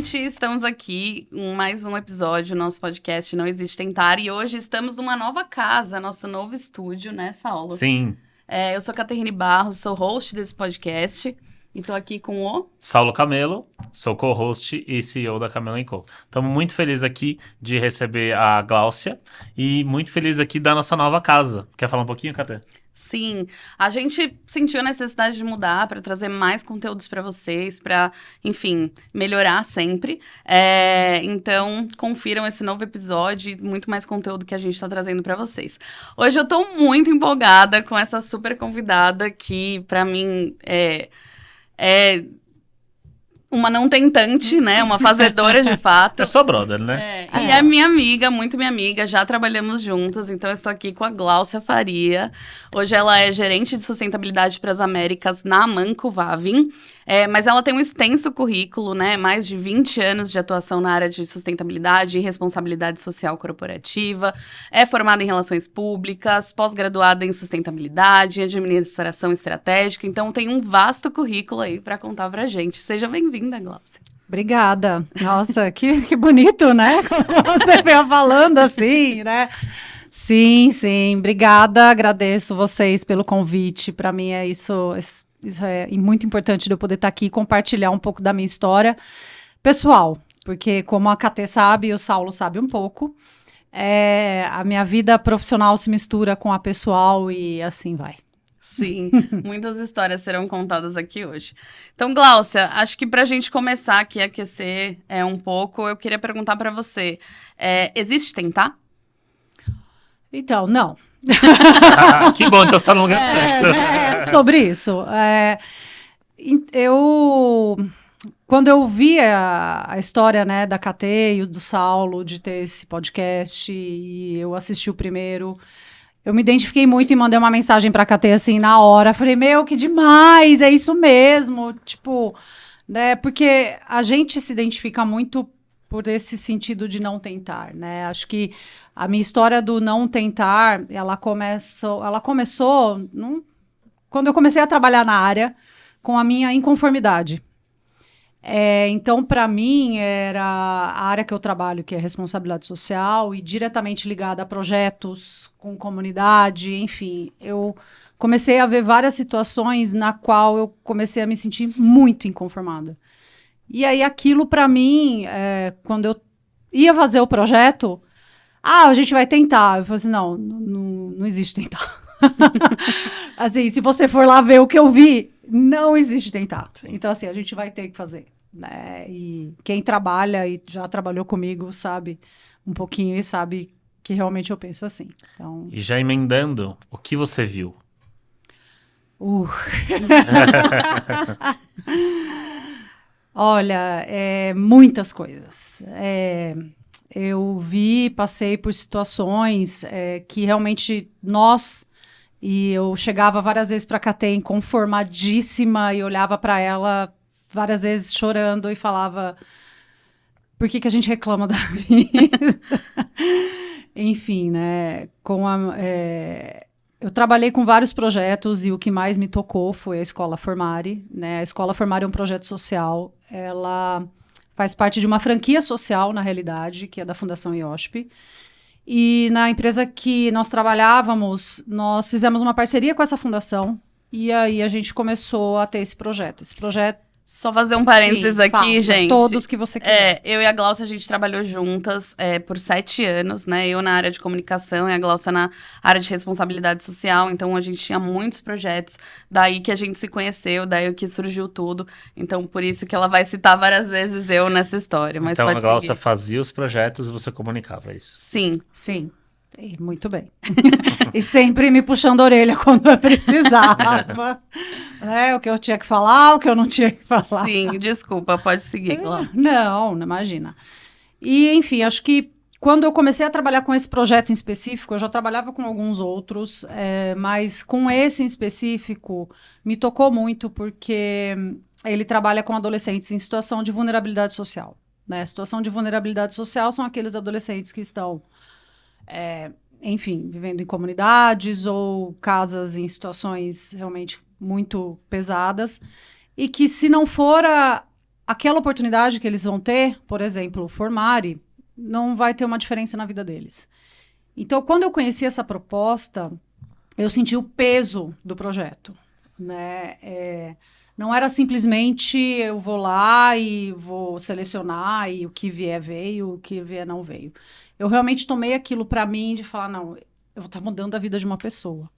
gente, estamos aqui em mais um episódio do nosso podcast Não Existe Tentar. E hoje estamos numa nova casa, nosso novo estúdio, né, Saulo? Sim. Eu sou Caterine Barros, sou host desse podcast. E tô aqui com o... Saulo Camelo, sou co-host e CEO da Camelo & Co. Estamos muito felizes aqui de receber a Gláucia e muito felizes aqui da nossa nova casa. Quer falar um pouquinho, Cater? Sim, a gente sentiu a necessidade de mudar para trazer mais conteúdos para vocês, para, enfim, melhorar sempre. Então, confiram esse novo episódio e muito mais conteúdo que a gente está trazendo para vocês. Hoje eu tô muito empolgada com essa super convidada que, para mim, é uma não tentante, né? Uma fazedora de fato. É só brother, né? E é minha amiga, muito minha amiga, já trabalhamos juntas, então eu estou aqui com a Gláucia Faria. Hoje ela é gerente de sustentabilidade para as Américas na Amanco Vavin, mas ela tem um extenso currículo, né? Mais de 20 anos de atuação na área de sustentabilidade e responsabilidade social corporativa, é formada em relações públicas, pós-graduada em sustentabilidade, administração estratégica, então tem um vasto currículo aí para contar pra gente. Seja bem-vinda, Gláucia. Obrigada. Nossa, que bonito, né? Como você veio falando assim, né? Sim. Obrigada. Agradeço vocês pelo convite. Para mim isso é muito importante de eu poder estar aqui e compartilhar um pouco da minha história pessoal, porque como a Catê sabe e o Saulo sabe um pouco, a minha vida profissional se mistura com a pessoal e assim vai. Sim, muitas histórias serão contadas aqui hoje. Então, Gláucia, acho que pra gente começar aqui a aquecer um pouco, eu queria perguntar pra você, existe tentar? Então, não. Que bom, então você tá no lugar certo. Sobre isso. Quando eu vi a história, né, da Catê e do Saulo, de ter esse podcast, e eu assisti o primeiro... Eu me identifiquei muito e mandei uma mensagem pra Catê, assim, na hora. Falei, meu, que demais, é isso mesmo. Tipo, né, porque a gente se identifica muito por esse sentido de não tentar, né? Acho que a minha história do não tentar, ela começou quando eu comecei a trabalhar na área com a minha inconformidade. Então, para mim, era a área que eu trabalho, que é responsabilidade social, e diretamente ligada a projetos com comunidade, enfim. Eu comecei a ver várias situações na qual eu comecei a me sentir muito inconformada. E aí, aquilo, para mim, quando eu ia fazer o projeto, a gente vai tentar. Eu falei assim, não existe tentar. Assim, se você for lá ver o que eu vi, não existe tentar. Sim. Então, assim, a gente vai ter que fazer, né? E quem trabalha e já trabalhou comigo sabe um pouquinho e sabe que realmente eu penso assim. Então... E já emendando, o que você viu? Olha, muitas coisas. Eu passei por situações que realmente e eu chegava várias vezes para a Catê inconformadíssima e olhava para ela várias vezes chorando e falava, por que a gente reclama da vida? Enfim, né? Eu trabalhei com vários projetos e o que mais me tocou foi a Escola Formare, né? A Escola Formare é um projeto social, ela faz parte de uma franquia social, na realidade, que é da Fundação IOSP. E na empresa que nós trabalhávamos, nós fizemos uma parceria com essa fundação e aí a gente começou a ter esse projeto. Só fazer um parênteses aqui, gente. Todos que você quiser. Eu e a Gláucia, a gente trabalhou juntas por 7 anos, né? Eu na área de comunicação e a Gláucia na área de responsabilidade social. Então, a gente tinha muitos projetos. Daí que a gente se conheceu, daí que surgiu tudo. Então, por isso que ela vai citar várias vezes eu nessa história. Mas então, pode a Gláucia seguir. Fazia os projetos e você comunicava, é isso? Sim. Muito bem. E sempre me puxando a orelha quando eu precisava. Né? O que eu tinha que falar, o que eu não tinha que falar. Sim, desculpa, pode seguir, Gláucia. Não imagina. E, enfim, acho que quando eu comecei a trabalhar com esse projeto em específico, eu já trabalhava com alguns outros, mas com esse em específico me tocou muito porque ele trabalha com adolescentes em situação de vulnerabilidade social. Né? Situação de vulnerabilidade social são aqueles adolescentes que estão... enfim, vivendo em comunidades ou casas em situações realmente muito pesadas e que se não for aquela oportunidade que eles vão ter, por exemplo, Formare, não vai ter uma diferença na vida deles. Então, quando eu conheci essa proposta, eu senti o peso do projeto, né? Não era simplesmente eu vou lá e vou selecionar e o que vier veio, o que vier não veio. Eu realmente tomei aquilo para mim de falar, não, eu vou estar mudando a vida de uma pessoa,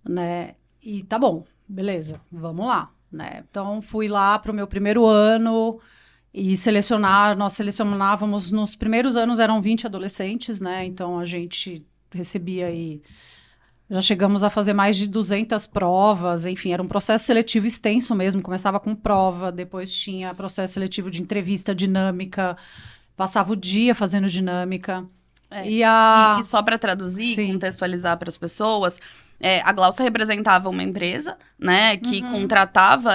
né? E tá bom, beleza, vamos lá, né? Então, fui lá para o meu primeiro ano e nós selecionávamos, nos primeiros anos eram 20 adolescentes, né? Então, a gente recebia aí, já chegamos a fazer mais de 200 provas, enfim, era um processo seletivo extenso mesmo, começava com prova, depois tinha processo seletivo de entrevista dinâmica, passava o dia fazendo dinâmica. E só para traduzir, Sim. contextualizar para as pessoas, a Glaucia representava uma empresa, né, que contratava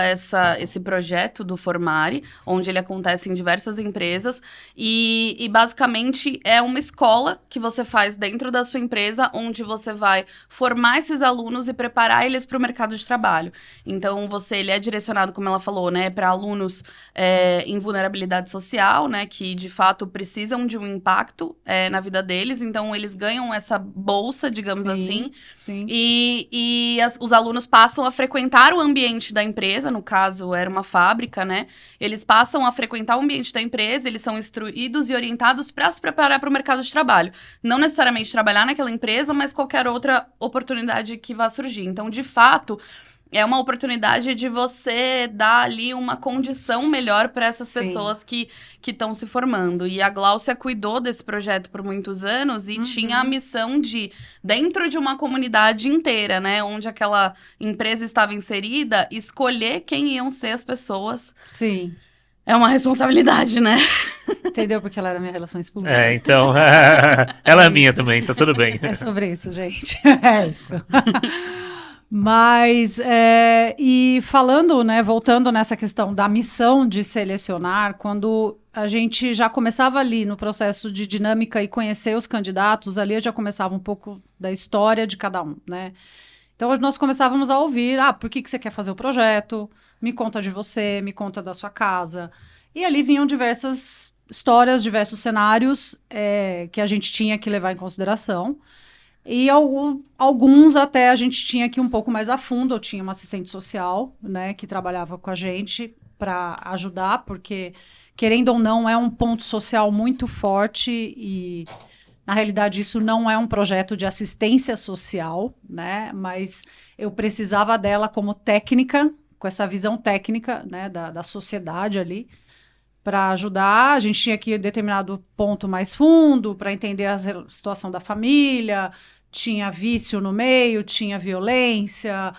esse projeto do Formare, onde ele acontece em diversas empresas, e basicamente é uma escola que você faz dentro da sua empresa, onde você vai formar esses alunos e preparar eles para o mercado de trabalho. Então, ele é direcionado, como ela falou, né, para alunos em vulnerabilidade social, né, que de fato precisam de um impacto na vida deles, então eles ganham essa bolsa, digamos assim, Sim. Os alunos passam a frequentar o ambiente da empresa, no caso era uma fábrica, né? Eles passam a frequentar o ambiente da empresa, eles são instruídos e orientados para se preparar para o mercado de trabalho. Não necessariamente trabalhar naquela empresa, mas qualquer outra oportunidade que vá surgir. Então, de fato, é uma oportunidade de você dar ali uma condição melhor para essas pessoas que estão se formando. E a Glaucia cuidou desse projeto por muitos anos e tinha a missão de, dentro de uma comunidade inteira, né, onde aquela empresa estava inserida, escolher quem iam ser as pessoas. Sim. É uma responsabilidade, né? Entendeu? Porque ela era minha relações públicas. Então, ela é minha também, tá tudo bem. É sobre isso, gente. É isso. Mas, e falando, né, voltando nessa questão da missão de selecionar, quando a gente já começava ali no processo de dinâmica e conhecer os candidatos, ali eu já começava um pouco da história de cada um, né? Então, nós começávamos a ouvir, por que você quer fazer o projeto? Me conta de você, me conta da sua casa. E ali vinham diversas histórias, diversos cenários que a gente tinha que levar em consideração. E alguns até a gente tinha que ir um pouco mais a fundo. Eu tinha uma assistente social, né, que trabalhava com a gente para ajudar, porque, querendo ou não, é um ponto social muito forte e, na realidade, isso não é um projeto de assistência social, né, mas eu precisava dela como técnica, com essa visão técnica, né, da sociedade ali, para ajudar. A gente tinha que ir determinado ponto mais fundo para entender a situação da família. Tinha vício no meio, tinha violência,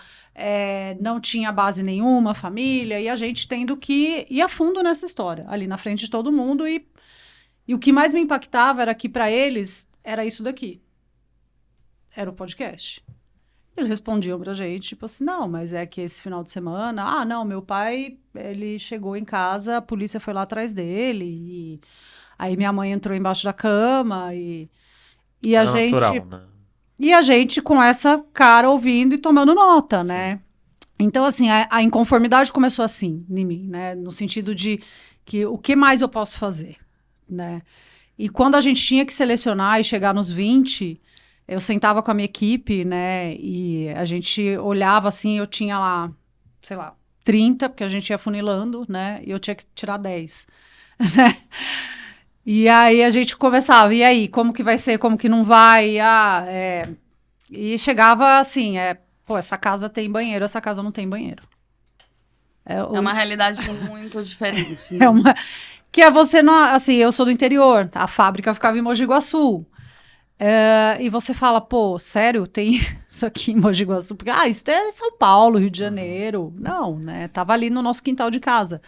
não tinha base nenhuma, família, e a gente tendo que ir a fundo nessa história, ali na frente de todo mundo. E o que mais me impactava era que, para eles, era isso daqui. Era o podcast. Eles respondiam pra gente, tipo assim, não, mas é que esse final de semana, não, meu pai, ele chegou em casa, a polícia foi lá atrás dele, e aí minha mãe entrou embaixo da cama, e a gente... natural, né? E a gente com essa cara ouvindo e tomando nota, né? Então, assim, a inconformidade começou assim, em mim, né? No sentido de que o que mais eu posso fazer, né? E quando a gente tinha que selecionar e chegar nos 20, eu sentava com a minha equipe, né? E a gente olhava assim, eu tinha lá, sei lá, 30, porque a gente ia funilando, né? E eu tinha que tirar 10, né? E aí a gente começava, e aí, como que vai ser, como que não vai? E chegava assim, essa casa tem banheiro, essa casa não tem banheiro. É uma realidade muito diferente. Né? Que você não, assim, eu sou do interior, a fábrica ficava em Mogi Guaçu. E você fala, sério, tem isso aqui em Mogi Guaçu? Porque, isso é São Paulo, Rio de Janeiro. Não, né? Tava ali no nosso quintal de casa.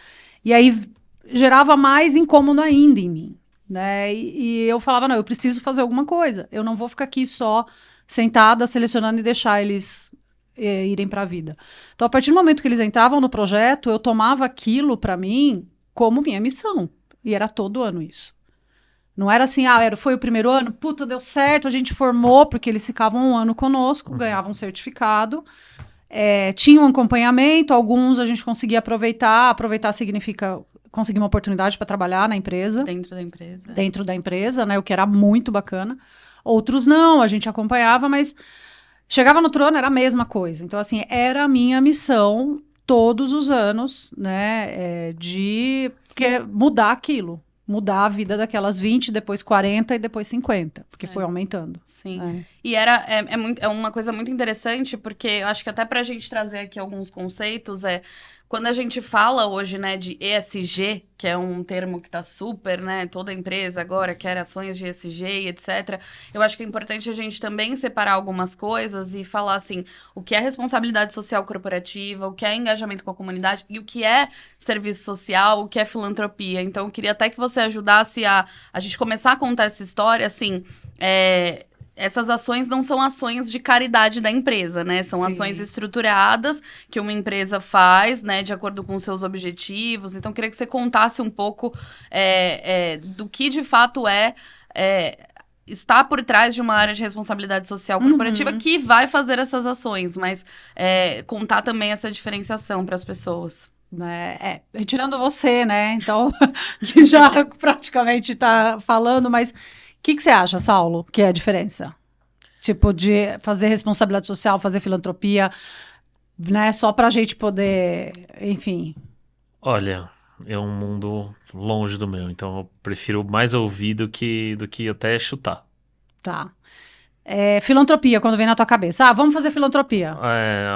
E aí gerava mais incômodo ainda em mim. Né? E eu falava, não, eu preciso fazer alguma coisa. Eu não vou ficar aqui só sentada, selecionando e deixar eles irem para a vida. Então, a partir do momento que eles entravam no projeto, eu tomava aquilo para mim como minha missão. E era todo ano isso. Não era assim, foi o primeiro ano, deu certo, a gente formou, porque eles ficavam um ano conosco, ganhavam um certificado, tinha um acompanhamento, alguns a gente conseguia aproveitar. Aproveitar significa consegui uma oportunidade para trabalhar na empresa. Dentro da empresa. Dentro da empresa, né? O que era muito bacana. Outros não, a gente acompanhava, mas chegava no trono, era a mesma coisa. Então, assim, era a minha missão todos os anos, né? De mudar aquilo. Mudar a vida daquelas 20, depois 40 e depois 50, porque foi aumentando. Sim. E é uma coisa muito interessante, porque eu acho que até pra gente trazer aqui alguns conceitos, quando a gente fala hoje, né, de ESG, que é um termo que tá super, né, toda empresa agora quer ações de ESG e etc., eu acho que é importante a gente também separar algumas coisas e falar, assim, o que é responsabilidade social corporativa, o que é engajamento com a comunidade e o que é serviço social, o que é filantropia. Então, eu queria até que você ajudasse a gente começar a contar essa história, assim, essas ações não são ações de caridade da empresa, né? São ações estruturadas que uma empresa faz, né? De acordo com os seus objetivos. Então, eu queria que você contasse um pouco do que, de fato, está por trás de uma área de responsabilidade social corporativa que vai fazer essas ações. Mas contar também essa diferenciação para as pessoas. Retirando você, né? Então, que já praticamente está falando, mas... O que você acha, Saulo, que é a diferença? Tipo, de fazer responsabilidade social, fazer filantropia, né? Só pra gente poder, enfim... Olha, é um mundo longe do meu, então eu prefiro mais ouvir do que até chutar. Tá. Filantropia, quando vem na tua cabeça. Vamos fazer filantropia.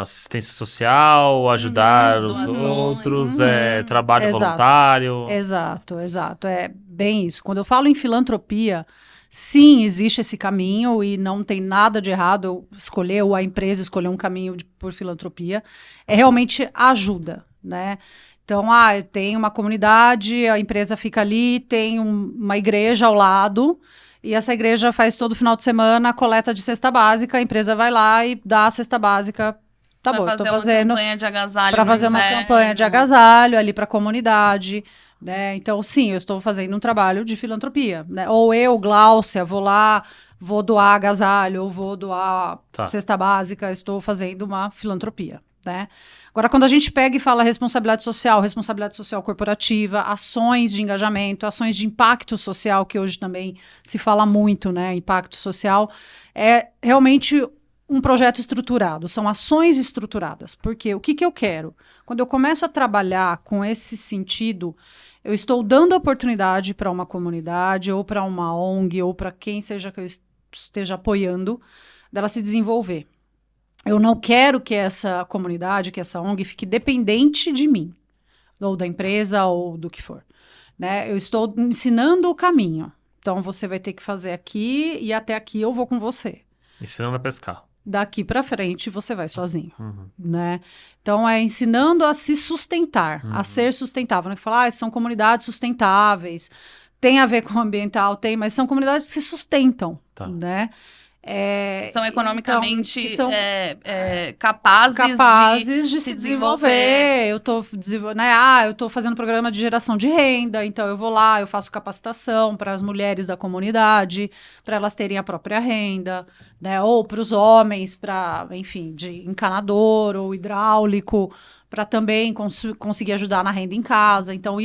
Assistência social, ajudar os outros, trabalho voluntário. Exato. É bem isso. Quando eu falo em filantropia... Sim, existe esse caminho e não tem nada de errado eu escolher ou a empresa escolher um caminho por filantropia. Realmente ajuda, né? Então, eu tenho uma comunidade, a empresa fica ali, tem uma igreja ao lado e essa igreja faz todo final de semana a coleta de cesta básica, a empresa vai lá e dá a cesta básica. Tá bom, eu tô fazendo uma campanha de agasalho para fazer uma campanha de agasalho ali para a comunidade. Né? Então, sim, eu estou fazendo um trabalho de filantropia. Né? Ou eu, Gláucia, vou lá, vou doar agasalho, ou vou doar cesta básica, estou fazendo uma filantropia. Né? Agora, quando a gente pega e fala responsabilidade social corporativa, ações de engajamento, ações de impacto social, que hoje também se fala muito, né? Impacto social, é realmente um projeto estruturado, são ações estruturadas. Porque o que eu quero? Quando eu começo a trabalhar com esse sentido... Eu estou dando oportunidade para uma comunidade, ou para uma ONG, ou para quem seja que eu esteja apoiando, dela se desenvolver. Eu não quero que essa comunidade, que essa ONG fique dependente de mim, ou da empresa, ou do que for. Né? Eu estou ensinando o caminho. Então, você vai ter que fazer aqui, e até aqui eu vou com você. Ensinando a pescar. Daqui para frente, você vai sozinho. Né? Então, ensinando a se sustentar, a ser sustentável. Não é que falar, são comunidades sustentáveis, tem a ver com o ambiental, mas são comunidades que se sustentam, né? São economicamente então, capazes de se desenvolver. Eu estou fazendo programa de geração de renda, então eu vou lá, eu faço capacitação para as mulheres da comunidade, para elas terem a própria renda, né? Ou para os homens, enfim, de encanador ou hidráulico, para também conseguir ajudar na renda em casa. Então,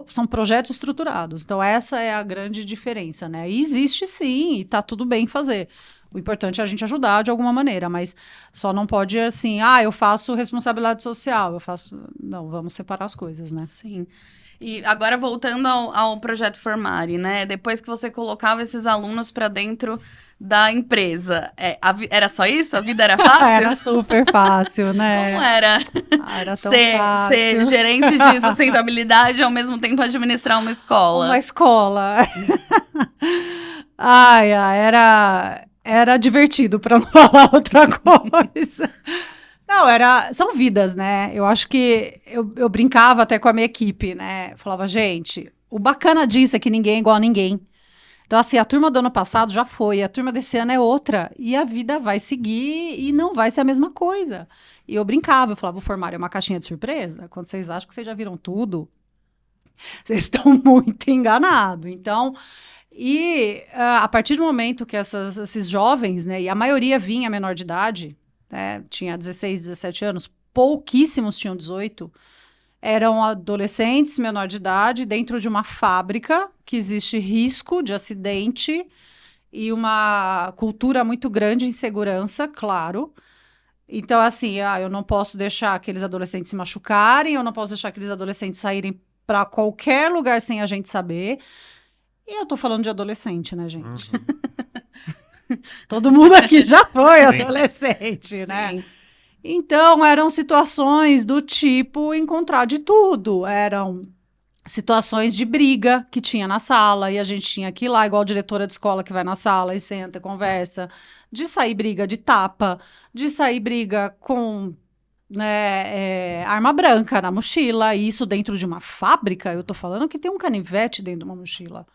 são projetos estruturados. Então, essa é a grande diferença, né? E existe sim, e está tudo bem fazer. O importante é a gente ajudar de alguma maneira, mas só não pode assim, eu faço responsabilidade social, Não, vamos separar as coisas, né? Sim. E agora, voltando ao projeto Formare, né? Depois que você colocava esses alunos para dentro da empresa, era só isso? A vida era fácil? Era super fácil, né? Como era? Era tão fácil. Ser gerente de sustentabilidade e, ao mesmo tempo, administrar uma escola. Uma escola. Era divertido, para não falar outra coisa. Não, são vidas, né? Eu acho que eu brincava até com a minha equipe, né? Falava, gente, o bacana disso é que ninguém é igual a ninguém. Então, assim, a turma do ano passado já foi, a turma desse ano é outra, e a vida vai seguir e não vai ser a mesma coisa. E eu brincava, eu falava, o formário é uma caixinha de surpresa? Quando vocês acham que vocês já viram tudo, vocês estão muito enganados. Então, a partir do momento que esses jovens, né, e a maioria vinha menor de idade, né, tinha 16, 17 anos, pouquíssimos tinham 18, Eram adolescentes, menor de idade, dentro de uma fábrica que existe risco de acidente e uma cultura muito grande em segurança, claro. Então, assim, eu não posso deixar aqueles adolescentes se machucarem, eu não posso deixar aqueles adolescentes saírem para qualquer lugar sem a gente saber. E eu tô falando de adolescente, né, gente? Todo mundo aqui já foi adolescente, né? Sim. Então, eram situações do tipo encontrar de tudo. Eram situações de briga que tinha na sala e a gente tinha que ir lá, igual a diretora de escola que vai na sala e senta e conversa. De sair briga de tapa, de sair briga com arma branca na mochila. E isso dentro de uma fábrica, eu tô falando que tem um canivete dentro de uma mochila.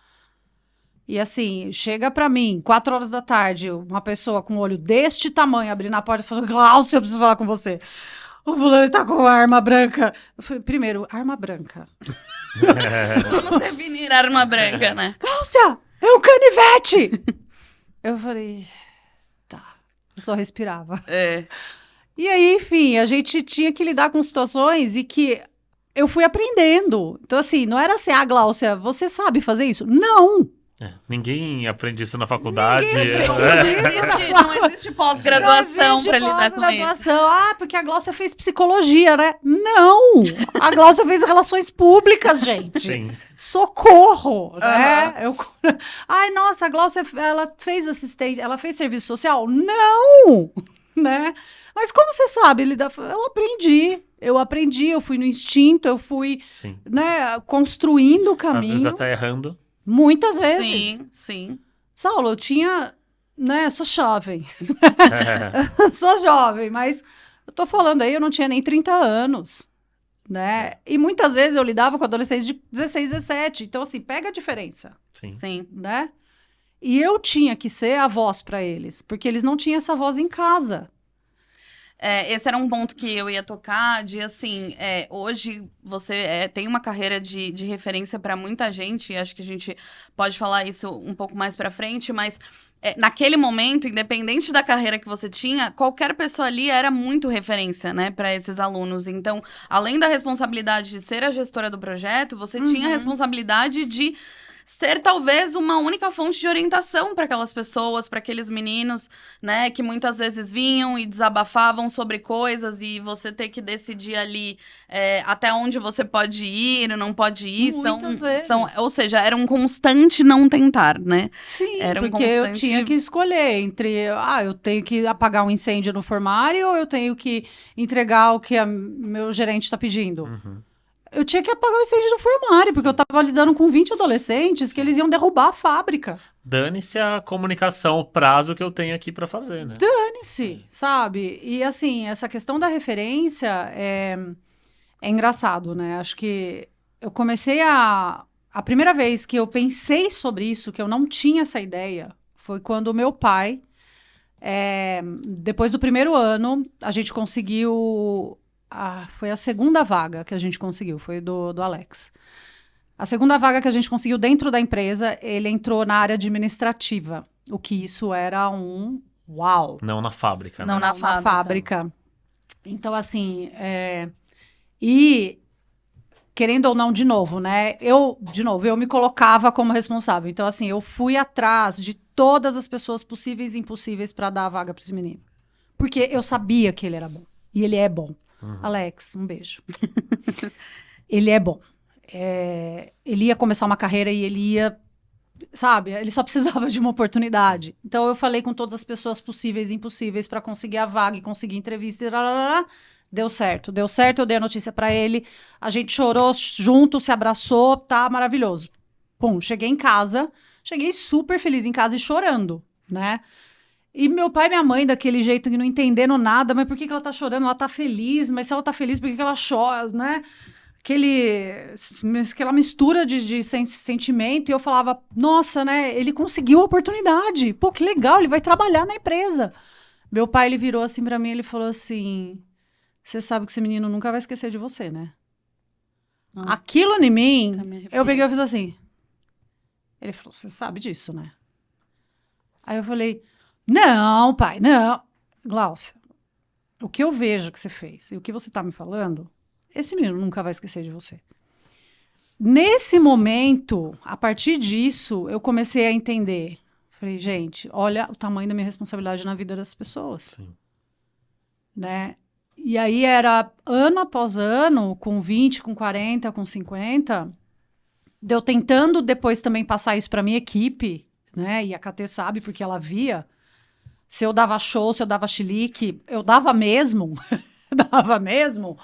E assim, chega pra mim, 4 horas da tarde, uma pessoa com um olho deste tamanho, abrindo a porta e falando, Glaucia, eu preciso falar com você. O fulano tá com arma branca. Eu falei, primeiro, arma branca. Vamos definir arma branca, né? Glaucia, é um canivete! Eu falei, tá. Eu só respirava. E aí, enfim, a gente tinha que lidar com situações e que eu fui aprendendo. Então, assim, não era assim, Glaucia, você sabe fazer isso? Não! Ninguém aprende isso na faculdade. Não existe pós-graduação para lidar com isso. Porque a Glaucia fez psicologia, né? Não! A Glaucia fez relações públicas, gente. Sim. Socorro, né? Ai, nossa, a Glaucia, ela fez assistente, ela fez serviço social? Não! Né? Mas como você sabe lidar? Eu aprendi, eu fui no instinto, eu fui, né, construindo o caminho. Às vezes até errando. Muitas vezes. Sim. Saulo, eu tinha, né, sou jovem. Sou jovem, mas eu tô falando aí, eu não tinha nem 30 anos, né? E muitas vezes eu lidava com adolescentes de 16, 17. Então, assim, pega a diferença. Sim. Né? E eu tinha que ser a voz para eles, porque eles não tinham essa voz em casa. Esse era um ponto que eu ia tocar, de assim, hoje você tem uma carreira de referência para muita gente, e acho que a gente pode falar isso um pouco mais para frente, mas naquele momento, independente da carreira que você tinha, qualquer pessoa ali era muito referência, né, para esses alunos. Então, além da responsabilidade de ser a gestora do projeto, você tinha a responsabilidade de ser talvez uma única fonte de orientação para aquelas pessoas, para aqueles meninos, né, que muitas vezes vinham e desabafavam sobre coisas e você ter que decidir ali até onde você pode ir, não pode ir. Muitas vezes. Ou seja, era um constante não tentar, né? Sim, era porque eu tinha que escolher entre, eu tenho que apagar um incêndio no formário ou eu tenho que entregar o que meu gerente está pedindo. Eu tinha que apagar o incêndio do formário, porque eu tava lidando com 20 adolescentes que eles iam derrubar a fábrica. Dane-se a comunicação, o prazo que eu tenho aqui para fazer, né? Dane-se, sabe? E assim, essa questão da referência é engraçado, né? Acho que eu comecei a primeira vez que eu pensei sobre isso, que eu não tinha essa ideia, foi quando o meu pai, depois do primeiro ano, a gente conseguiu... foi a segunda vaga que a gente conseguiu, foi do Alex. A segunda vaga que a gente conseguiu dentro da empresa, ele entrou na área administrativa, o que isso era um uau. Não na fábrica, né? Não na fábrica. Então, assim, e querendo ou não, de novo, né? Eu me colocava como responsável. Então, assim, eu fui atrás de todas as pessoas possíveis e impossíveis para dar a vaga para esse menino. Porque eu sabia que ele era bom. E ele é bom. Alex, um beijo. Ele é bom. Ele ia começar uma carreira e ele ia, sabe, ele só precisava de uma oportunidade. Então eu falei com todas as pessoas possíveis e impossíveis para conseguir a vaga e conseguir entrevista e deu certo, eu dei a notícia para ele, a gente chorou junto, se abraçou, tá maravilhoso. Pum, cheguei em casa, cheguei super feliz em casa e chorando, né? E meu pai e minha mãe, daquele jeito que não entendendo nada, mas por que ela tá chorando? Ela tá feliz, mas se ela tá feliz, por que ela chora, né? Aquela mistura de sentimento, e eu falava, nossa, né? Ele conseguiu a oportunidade. Pô, que legal, ele vai trabalhar na empresa. Meu pai, ele virou assim pra mim, ele falou assim, você sabe que esse menino nunca vai esquecer de você, né? Aquilo em mim, eu peguei e fiz assim. Ele falou, você sabe disso, né? Aí eu falei, não, pai, não. Glaucia, o que eu vejo que você fez e o que você tá me falando esse menino nunca vai esquecer de você. Nesse momento, a partir disso, eu comecei a entender. Falei, gente, olha o tamanho da minha responsabilidade na vida das pessoas. Sim. Né? E aí era ano após ano, com 20, com 40, com 50, eu tentando depois também passar isso para minha equipe, né? E a KT sabe, porque ela via. Se eu dava show, se eu dava chilique, eu dava mesmo. Dava mesmo.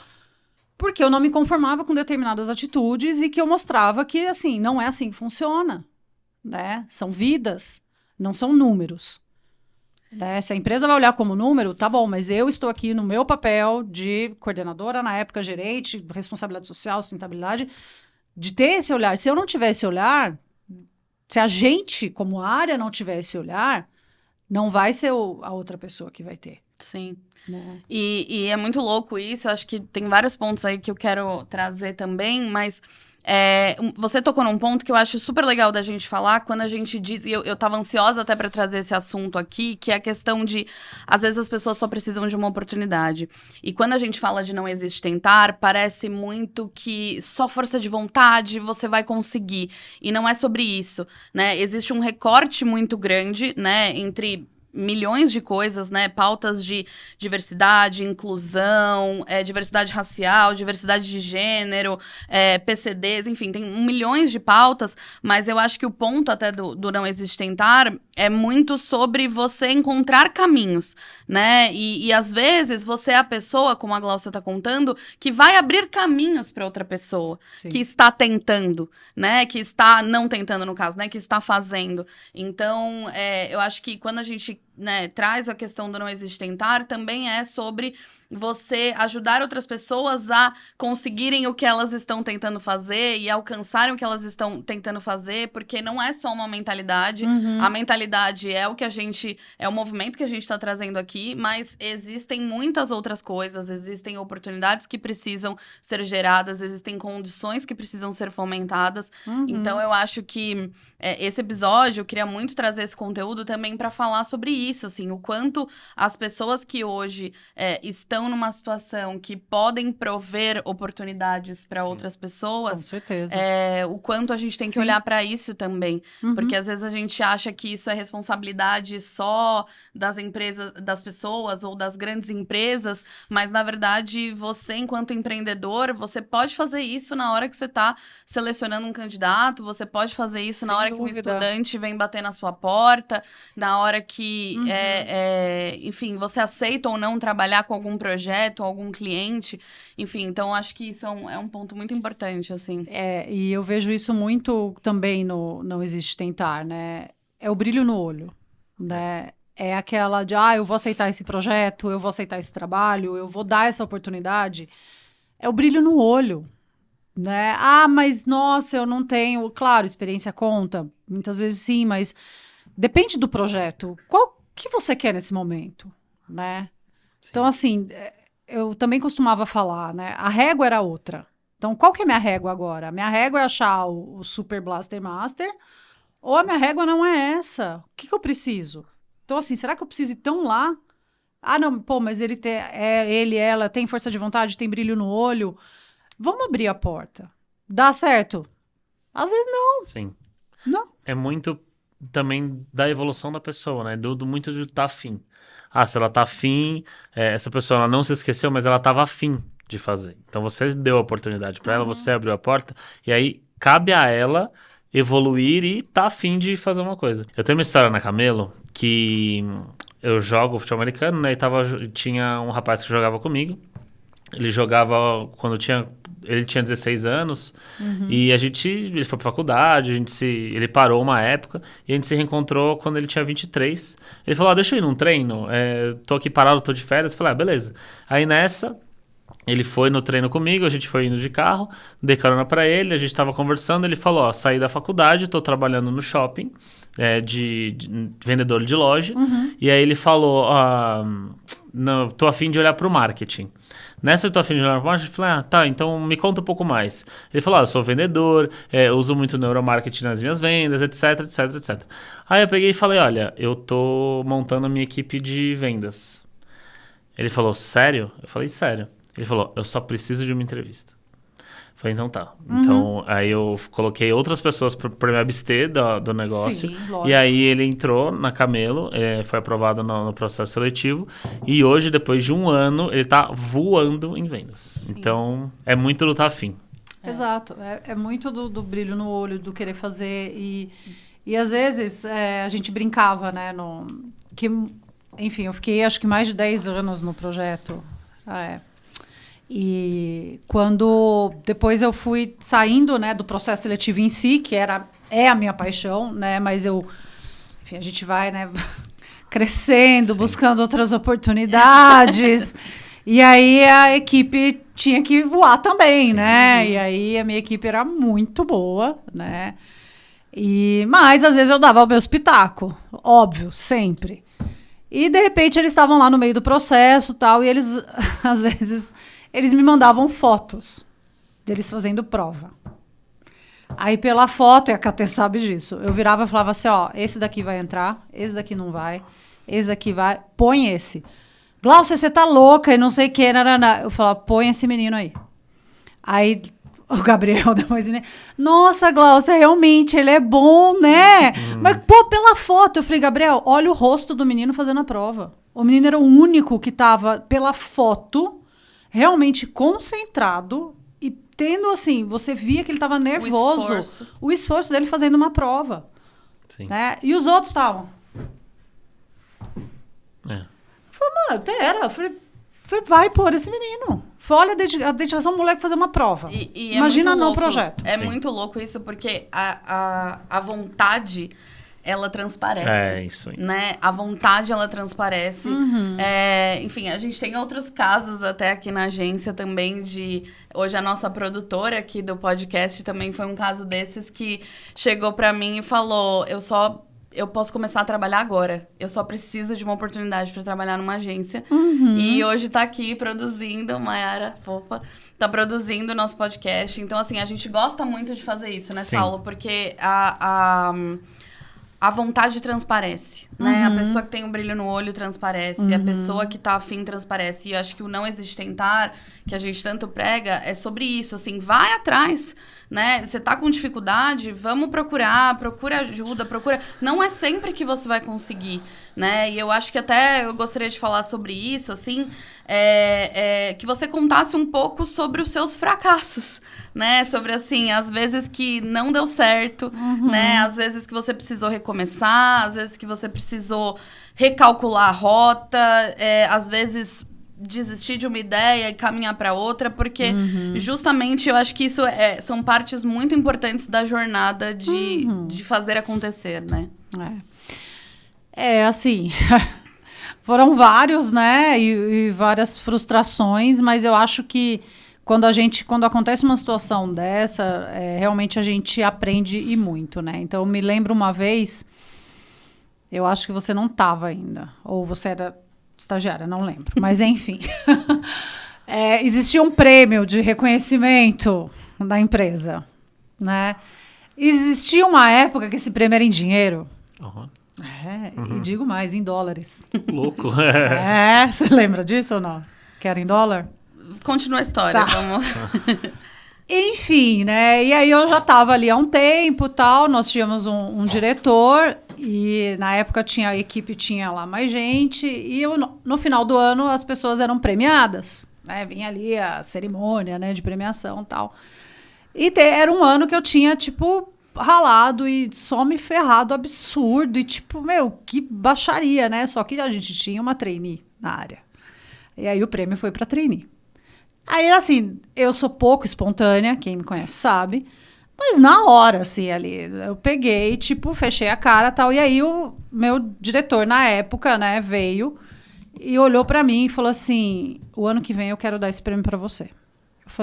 Porque eu não me conformava com determinadas atitudes e que eu mostrava que, assim, não é assim que funciona, né? São vidas, não são números. Né? Se a empresa vai olhar como número, tá bom, mas eu estou aqui no meu papel de coordenadora, na época gerente, responsabilidade social, sustentabilidade, de ter esse olhar. Se eu não tiver esse olhar, se a gente, como área, não tiver esse olhar, não vai ser a outra pessoa que vai ter. Sim. Né? E é muito louco isso, eu acho que tem vários pontos aí que eu quero trazer também, mas você tocou num ponto que eu acho super legal da gente falar, quando a gente diz, e eu tava ansiosa até para trazer esse assunto aqui, que é a questão de, às vezes as pessoas só precisam de uma oportunidade. E quando a gente fala de não existe tentar, parece muito que só força de vontade você vai conseguir. E não é sobre isso, né? Existe um recorte muito grande, né, entre milhões de coisas, né? Pautas de diversidade, inclusão, diversidade racial, diversidade de gênero, PCDs, enfim, tem milhões de pautas, mas eu acho que o ponto até do Não Existe Tentar é muito sobre você encontrar caminhos, né? E às vezes você é a pessoa, como a Gláucia está contando, que vai abrir caminhos para outra pessoa, Sim. que está tentando, né? Que está, não tentando no caso, né? Que está fazendo. Então, eu acho que quando a gente, né, traz a questão do Não Existe Tentar, também é sobre você ajudar outras pessoas a conseguirem o que elas estão tentando fazer e alcançarem o que elas estão tentando fazer, porque não é só uma mentalidade. A mentalidade é o que é o movimento que a gente está trazendo aqui, mas existem muitas outras coisas, existem oportunidades que precisam ser geradas, existem condições que precisam ser fomentadas. Então, eu acho que esse episódio, eu queria muito trazer esse conteúdo também para falar sobre isso, assim, o quanto as pessoas que hoje estão numa situação que podem prover oportunidades para outras pessoas, Com certeza. o quanto a gente tem que Sim. olhar para isso também, porque às vezes a gente acha que isso é responsabilidade só das empresas, das pessoas ou das grandes empresas, mas na verdade você, enquanto empreendedor, você pode fazer isso na hora que você está selecionando um candidato, você pode fazer isso na Sem hora que um dúvida. estudante vem bater na sua porta, na hora que, enfim, você aceita ou não trabalhar com algum projeto, algum cliente, enfim, então acho que isso é um ponto muito importante, assim. E eu vejo isso muito também no Não Existe Tentar, né? É o brilho no olho, né? É aquela de, eu vou aceitar esse projeto, eu vou aceitar esse trabalho, eu vou dar essa oportunidade. É o brilho no olho, né? Mas nossa, eu não tenho... Claro, experiência conta, muitas vezes sim, mas depende do projeto. Qual que você quer nesse momento, né? Sim. Então, assim, eu também costumava falar, né? A régua era outra. Então, qual que é a minha régua agora? A minha régua é achar o Super Blaster Master, ou a minha régua não é essa? O que eu preciso? Então, assim, será que eu preciso ir tão lá? Não, pô, mas ela tem força de vontade, tem brilho no olho. Vamos abrir a porta. Dá certo? Às vezes não. Sim. Não. É muito também da evolução da pessoa, né? Muito de estar afim. Se ela tá afim, essa pessoa ela não se esqueceu, mas ela estava afim de fazer. Então você deu a oportunidade para ela, você abriu a porta, e aí cabe a ela evoluir e tá afim de fazer uma coisa. Eu tenho uma história na Camelo que eu jogo futebol americano, né? E tinha um rapaz que jogava comigo. Ele jogava quando ele tinha 16 anos e ele foi pra faculdade, ele parou uma época e a gente se reencontrou quando ele tinha 23. Ele falou, deixa eu ir num treino, tô aqui parado, tô de férias. Eu falei, beleza. Aí nessa, ele foi no treino comigo, a gente foi indo de carro, dei carona pra ele, a gente tava conversando, ele falou, saí da faculdade, tô trabalhando no shopping, de vendedor de loja, e aí ele falou, não, tô afim de olhar pro marketing. Nessa eu tô afim de olhar pro marketing, eu falei, tá, então me conta um pouco mais. Ele falou, eu sou vendedor, uso muito neuromarketing nas minhas vendas, etc, etc, etc. Aí eu peguei e falei, olha, eu tô montando a minha equipe de vendas. Ele falou, sério? Eu falei, sério. Ele falou, eu só preciso de uma entrevista. Falei, então tá. Então, aí eu coloquei outras pessoas para me abster do negócio. Sim, lógico. E aí ele entrou na Camelo, foi aprovado no processo seletivo. E hoje, depois de um ano, ele tá voando em vendas. Sim. Então, é muito do tá afim. Exato. É muito do brilho no olho, do querer fazer. E às vezes, a gente brincava, né? Enfim, eu fiquei acho que mais de 10 anos no projeto. E quando depois eu fui saindo, né, do processo seletivo em si, que é a minha paixão, né, mas enfim, a gente vai, né, crescendo, buscando outras oportunidades. E aí a equipe tinha que voar também, né? E aí a minha equipe era muito boa, né? Mas às vezes eu dava o meu espetáculo, óbvio, sempre. E de repente eles estavam lá no meio do processo, tal, e eles às vezes eles me mandavam fotos deles fazendo prova. Aí pela foto, e a Catê sabe disso, eu virava e falava assim, ó, esse daqui vai entrar, esse daqui não vai, esse daqui vai, põe esse. Glaucia, você tá louca e não sei o que, eu falava, põe esse menino aí. Aí o Gabriel depois, né? Nossa, Glaucia, realmente, ele é bom, né? Mas, pô, pela foto, eu falei, Gabriel, olha o rosto do menino fazendo a prova. O menino era o único que tava, pela foto, realmente concentrado e tendo, assim, você via que ele tava nervoso. O esforço dele fazendo uma prova. Sim. Né? E os outros estavam. É. Falei, mano, pera. Eu falei, vai pôr esse menino. Olha a dedicação do moleque fazer uma prova. E imagina no louco, projeto. É Sim. muito louco isso, porque a vontade, ela transparece. É, isso aí. Né? A vontade, ela transparece. Enfim, a gente tem outros casos até aqui na agência também Hoje a nossa produtora aqui do podcast também foi um caso desses que chegou pra mim e falou, eu posso começar a trabalhar agora. Eu só preciso de uma oportunidade para trabalhar numa agência. E hoje tá aqui produzindo, Mayara, fofa, tá produzindo o nosso podcast. Então, assim, a gente gosta muito de fazer isso, né, Sim. Saulo? Porque a vontade transparece, né? A pessoa que tem um brilho no olho transparece, a pessoa que tá afim transparece. E eu acho que o não existe tentar, que a gente tanto prega, é sobre isso, assim, vai atrás, né? Você tá com dificuldade, vamos procura ajuda, procura... Não é sempre que você vai conseguir, né? E eu acho que até eu gostaria de falar sobre isso, assim, que você contasse um pouco sobre os seus fracassos, né? Sobre, assim, às vezes que não deu certo, né? Às vezes que você precisou recomeçar, às vezes que você precisou recalcular a rota, às vezes desistir de uma ideia e caminhar para outra, porque justamente eu acho que isso são partes muito importantes da jornada de fazer acontecer, né? Assim, foram vários, né, e várias frustrações, mas eu acho que quando acontece uma situação dessa, realmente a gente aprende e muito, né? Então, eu me lembro uma vez, eu acho que você não estava ainda, ou você era estagiária, não lembro, mas enfim. Existia um prêmio de reconhecimento da empresa, né? Existia uma época que esse prêmio era em dinheiro. E digo mais, em dólares. Louco. Você lembra disso ou não? Que era em dólar? Continua a história, Tá. vamos... Enfim, né? E aí eu já estava ali há um tempo, tal. Nós tínhamos um diretor e na época a equipe tinha lá mais gente e no final do ano as pessoas eram premiadas, né? Vinha ali a cerimônia, né, de premiação, tal. E era um ano que eu tinha tipo ralado e só me ferrado absurdo e tipo, que baixaria, né? Só que a gente tinha uma trainee na área. E aí o prêmio foi para trainee. Aí, assim, eu sou pouco espontânea, quem me conhece sabe, mas na hora, assim, ali, eu peguei, tipo, fechei a cara e tal, e aí o meu diretor, na época, né, veio e olhou pra mim e falou assim, o ano que vem eu quero dar esse prêmio pra você.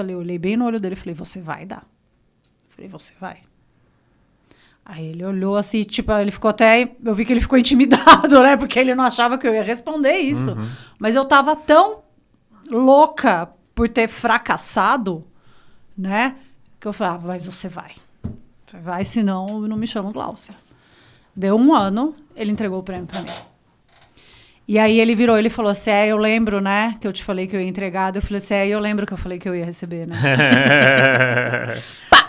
Eu olhei bem no olho dele e falei, você vai dar? Eu falei, você vai. Aí ele olhou assim, tipo, ele ficou eu vi que ele ficou intimidado, né, porque ele não achava que eu ia responder isso, mas eu tava tão louca por ter fracassado, né? Que eu falei, mas você vai. Vai, senão eu não me chamo Glaucia. Deu um ano, ele entregou o prêmio para mim. E aí ele virou, ele falou assim, eu lembro, né, que eu te falei que eu ia entregar. Eu falei assim, eu lembro que eu falei que eu ia receber, né?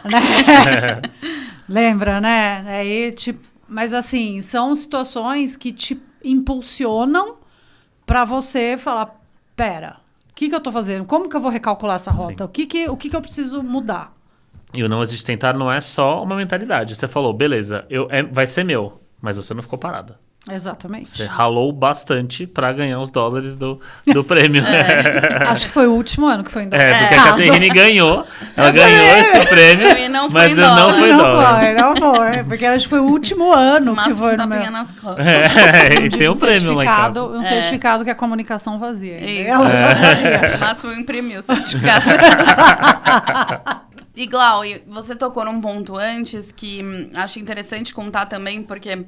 Né? Lembra, né? Aí, tipo, mas assim, são situações que te impulsionam para você falar, pera, o que eu tô fazendo? Como que eu vou recalcular essa rota? O que eu preciso mudar? E o não existe tentar não é só uma mentalidade. Você falou, beleza, vai ser meu, mas você não ficou parada. Exatamente. Você ralou bastante para ganhar os dólares do prêmio. Acho que foi o último ano que foi em dólar. Porque a Catherine ganhou. Ela ganhou esse prêmio, mas não foi dólar. Não foi. Porque acho que foi o último ano que foi no meu... nas costas. E tem um prêmio lá em casa. Um certificado que a comunicação fazia. Isso. Ela já sabia. O máximo imprimiu o certificado. E Glau, você tocou num ponto antes que acho interessante contar também, porque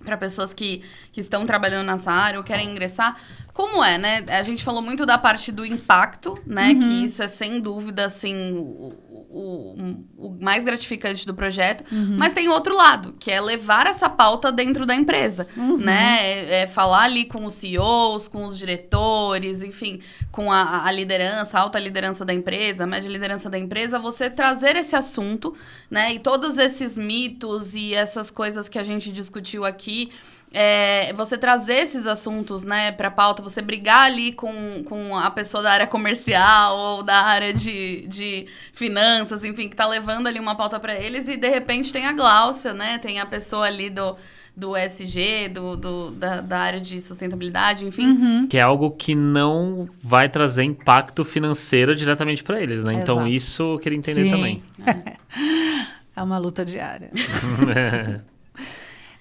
para pessoas que estão trabalhando nessa área ou querem ingressar, como é, né? A gente falou muito da parte do impacto, né? Que isso é, sem dúvida, assim, o mais gratificante do projeto. Mas tem outro lado, que é levar essa pauta dentro da empresa, né? Falar ali com os CEOs, com os diretores, enfim, com a liderança, a alta liderança da empresa, a média liderança da empresa, você trazer esse assunto, né? E todos esses mitos e essas coisas que a gente discutiu aqui, você trazer esses assuntos, né, pra pauta, você brigar ali com a pessoa da área comercial ou da área de finanças, enfim, que tá levando ali uma pauta pra eles, e de repente tem a Gláucia, né, tem a pessoa ali do ESG, da área de sustentabilidade, enfim. Que é algo que não vai trazer impacto financeiro diretamente para eles, né? Então, Exato. isso eu queria entender também. É uma luta diária.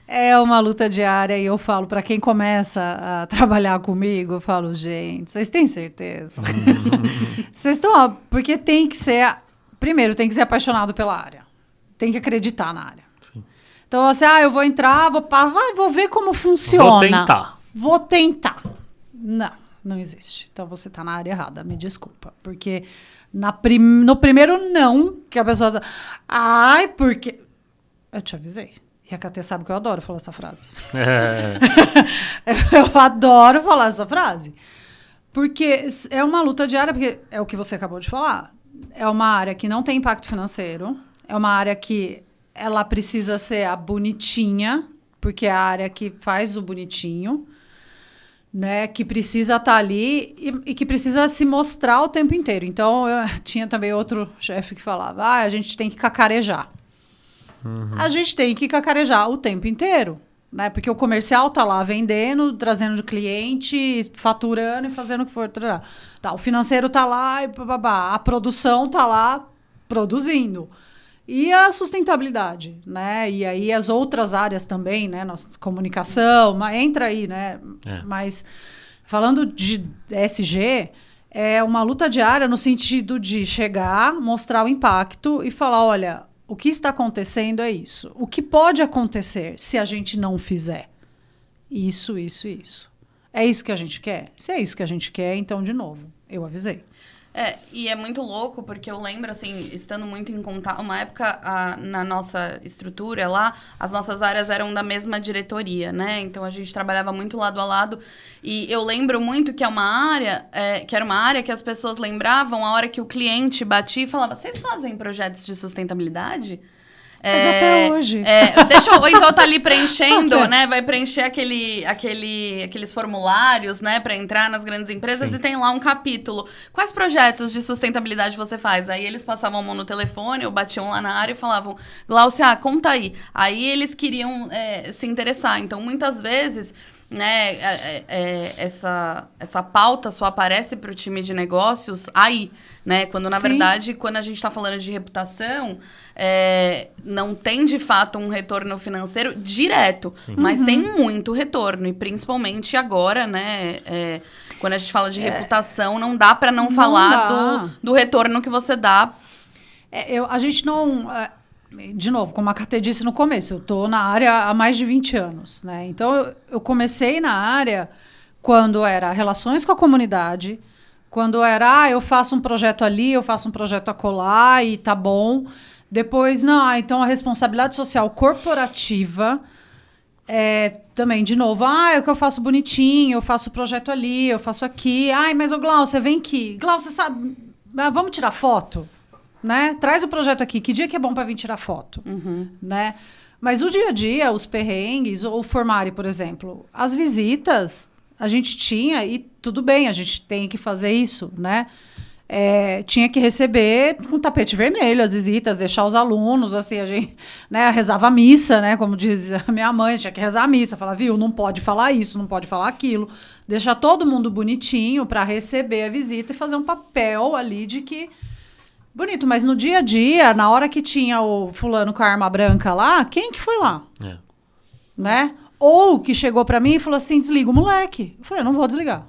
É uma luta diária e eu falo, para quem começa a trabalhar comigo, eu falo, gente, vocês têm certeza? Vocês estão... Porque tem que ser... Primeiro, tem que ser apaixonado pela área. Tem que acreditar na área. Sim. Então, assim, eu vou entrar, vou ver como funciona. Vou tentar. Não existe. Então, você está na área errada, me desculpa. Porque no primeiro não, que a pessoa... porque... Eu te avisei. E a Catê sabe que eu adoro falar essa frase. Eu adoro falar essa frase. Porque é uma luta diária, porque é o que você acabou de falar. É uma área que não tem impacto financeiro. É uma área que ela precisa ser a bonitinha, porque é a área que faz o bonitinho, né? Que precisa estar ali e que precisa se mostrar o tempo inteiro. Então, tinha também outro chefe que falava, a gente tem que cacarejar. A gente tem que cacarejar o tempo inteiro, né? Porque o comercial tá lá vendendo, trazendo cliente, faturando e fazendo o que for. Tá, o financeiro tá lá e a produção tá lá produzindo. E a sustentabilidade, né? E aí as outras áreas também, né? Nossa, comunicação, entra aí, né? Mas falando de ESG, é uma luta diária no sentido de chegar, mostrar o impacto e falar, olha... O que está acontecendo é isso. O que pode acontecer se a gente não fizer? Isso. É isso que a gente quer? Se é isso que a gente quer, então, de novo, eu avisei. E é muito louco, porque eu lembro, assim, estando muito em contato... Uma época, na nossa estrutura lá, as nossas áreas eram da mesma diretoria, né? Então, a gente trabalhava muito lado a lado. E eu lembro muito que que era uma área que as pessoas lembravam a hora que o cliente batia e falava, vocês fazem projetos de sustentabilidade? Mas até hoje. Ou então tá ali preenchendo, né? Vai preencher aqueles formulários, né? Pra entrar nas grandes empresas. Sim. E tem lá um capítulo. Quais projetos de sustentabilidade você faz? Aí eles passavam a mão no telefone ou batiam lá na área e falavam, Gláucia, conta aí. Aí eles queriam se interessar. Então, muitas vezes... né, essa pauta só aparece para o time de negócios aí, né? Quando, na verdade, quando a gente está falando de reputação, não tem, de fato, um retorno financeiro direto. Sim. Mas tem muito retorno. E, principalmente agora, né? Quando a gente fala de reputação, não dá para não falar do retorno que você dá. A gente não... De novo, como a Catê disse no começo, eu estou na área há mais de 20 anos, né? Então, eu comecei na área quando era relações com a comunidade, quando era, eu faço um projeto ali, eu faço um projeto acolá e tá bom. Depois, então a responsabilidade social corporativa também, de novo, é o que eu faço bonitinho, eu faço o projeto ali, eu faço aqui. Ai, mas, Glaucia, vem aqui. Glaucia, sabe, vamos tirar foto? Né? Traz o projeto aqui. Que dia que é bom para vir tirar foto? Né? Mas o dia a dia, os perrengues, ou o Formare, por exemplo, as visitas, a gente tinha, e tudo bem, a gente tem que fazer isso, né? Tinha que receber com tapete vermelho as visitas, deixar os alunos, assim, a gente, né, rezava a missa, né, como diz a minha mãe, tinha que rezar a missa, falar, viu, não pode falar isso, não pode falar aquilo, deixar todo mundo bonitinho para receber a visita e fazer um papel ali de que bonito, mas no dia a dia, na hora que tinha o fulano com a arma branca lá, quem que foi lá? Né? Ou que chegou para mim e falou assim, desliga o moleque. Eu falei, não vou desligar.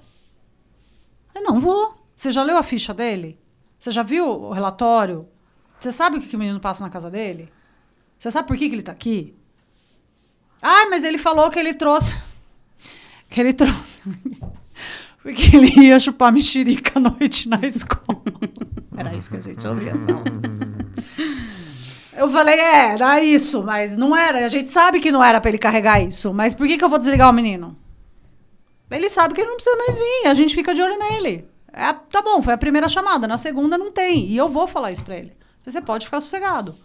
Eu não vou. Você já leu a ficha dele? Você já viu o relatório? Você sabe o que o menino passa na casa dele? Você sabe por que ele tá aqui? Mas ele falou que ele trouxe... Porque ele ia chupar mexerica à noite na escola. Era isso que a gente ouvia. Eu falei, era isso, mas não era. A gente sabe que não era pra ele carregar isso. Mas por que eu vou desligar o menino? Ele sabe que ele não precisa mais vir. A gente fica de olho nele. Tá bom, foi a primeira chamada. Na segunda não tem. E eu vou falar isso pra ele. Você pode ficar sossegado.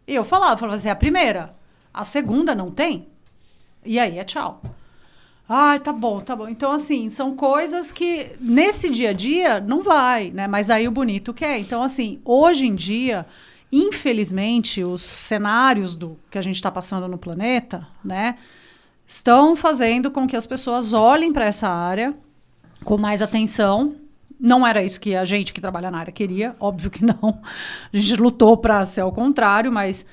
E eu falava assim, a primeira. A segunda não tem. E aí é tchau. Tá bom, tá bom. Então, assim, são coisas que nesse dia a dia não vai, né? Mas aí o bonito quer. Então, assim, hoje em dia, infelizmente, os cenários que a gente está passando no planeta, né, estão fazendo com que as pessoas olhem para essa área com mais atenção. Não era isso que a gente que trabalha na área queria, óbvio que não. A gente lutou para ser ao contrário, mas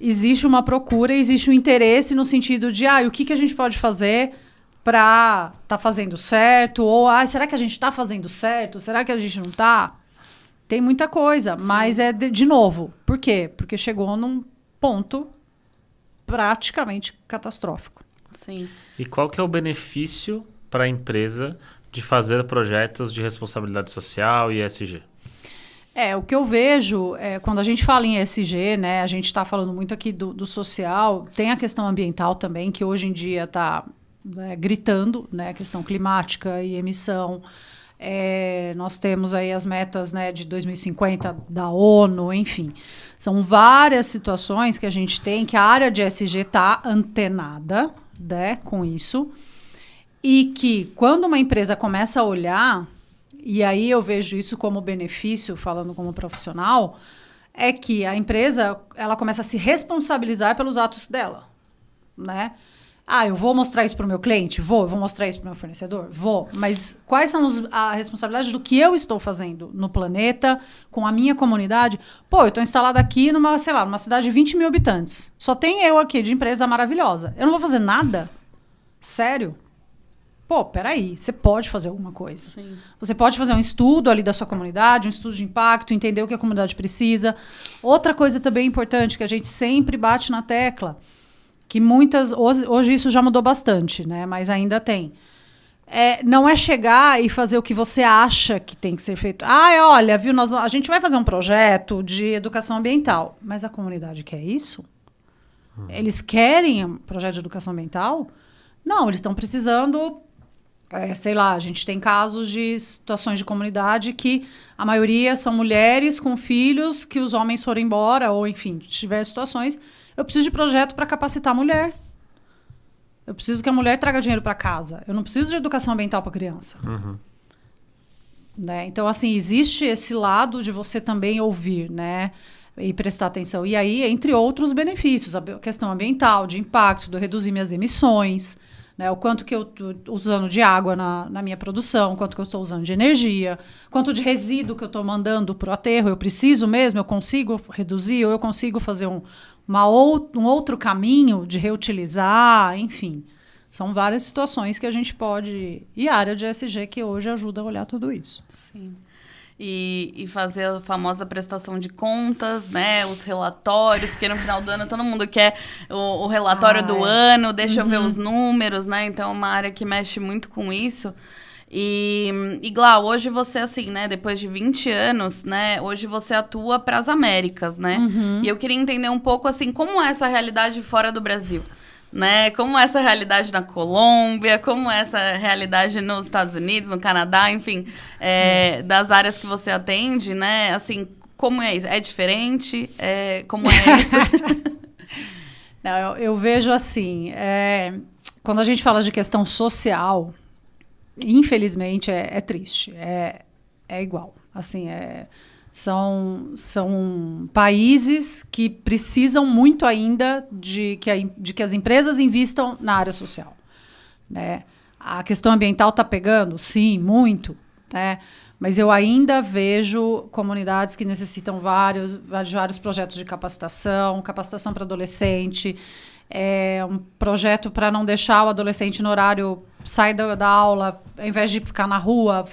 existe uma procura, existe um interesse no sentido de, o que a gente pode fazer para tá fazendo certo, ou será que a gente está fazendo certo? Será que a gente não está? Tem muita coisa, sim, mas de novo. Por quê? Porque chegou num ponto praticamente catastrófico. Sim. E qual que é o benefício para a empresa de fazer projetos de responsabilidade social e ESG? O que eu vejo, quando a gente fala em ESG, né, a gente está falando muito aqui do social, tem a questão ambiental também, que hoje em dia está gritando, né, a questão climática e emissão. Nós temos aí as metas, né, de 2050 da ONU, enfim. São várias situações que a gente tem que a área de ESG está antenada, né, com isso. E que quando uma empresa começa a olhar, e aí eu vejo isso como benefício, falando como profissional, é que a empresa ela começa a se responsabilizar pelos atos dela, né? Eu vou mostrar isso para o meu cliente? Vou. Eu vou mostrar isso para o meu fornecedor? Vou. Mas quais são a responsabilidade do que eu estou fazendo no planeta, com a minha comunidade? Eu estou instalada aqui numa cidade de 20 mil habitantes. Só tem eu aqui de empresa maravilhosa. Eu não vou fazer nada? Sério? Peraí, você pode fazer alguma coisa. Sim. Você pode fazer um estudo ali da sua comunidade, um estudo de impacto, entender o que a comunidade precisa. Outra coisa também importante que a gente sempre bate na tecla, que hoje isso já mudou bastante, né? Mas ainda tem. Não é chegar e fazer o que você acha que tem que ser feito. Olha, viu, a gente vai fazer um projeto de educação ambiental. Mas a comunidade quer isso? Eles querem um projeto de educação ambiental? Não, eles estão precisando... a gente tem casos de situações de comunidade que a maioria são mulheres com filhos que os homens foram embora, ou enfim, tiver situações... Eu preciso de projeto para capacitar a mulher. Eu preciso que a mulher traga dinheiro para casa. Eu não preciso de educação ambiental para criança. Né? Então, assim, existe esse lado de você também ouvir, né? E prestar atenção. E aí, entre outros benefícios, a questão ambiental, de impacto, de eu reduzir minhas emissões, né? O quanto que eu estou usando de água na minha produção, quanto que eu estou usando de energia, quanto de resíduo que eu estou mandando para o aterro. Eu preciso mesmo, eu consigo reduzir, ou eu consigo fazer um outro caminho de reutilizar, enfim. São várias situações que a gente pode... E a área de ESG que hoje ajuda a olhar tudo isso. Sim. E fazer a famosa prestação de contas, né? Os relatórios, porque no final do ano todo mundo quer o relatório do ano, deixa eu ver os números, né? Então é uma área que mexe muito com isso. E Glau, hoje você, assim, né, depois de 20 anos, né, hoje você atua para as Américas, né? E eu queria entender um pouco, assim, como é essa realidade fora do Brasil, né? Como é essa realidade na Colômbia, como é essa realidade nos Estados Unidos, no Canadá, enfim, das áreas que você atende, né? Assim, como é isso? É diferente? Como é isso? Não, eu vejo assim, quando a gente fala de questão social, infelizmente é triste, é igual. Assim, são países que precisam muito ainda de que as empresas invistam na área social, né? A questão ambiental está pegando? Sim, muito, né? Mas eu ainda vejo comunidades que necessitam vários projetos de capacitação para adolescente, um projeto para não deixar o adolescente no horário, sai da aula, ao invés de ficar na rua,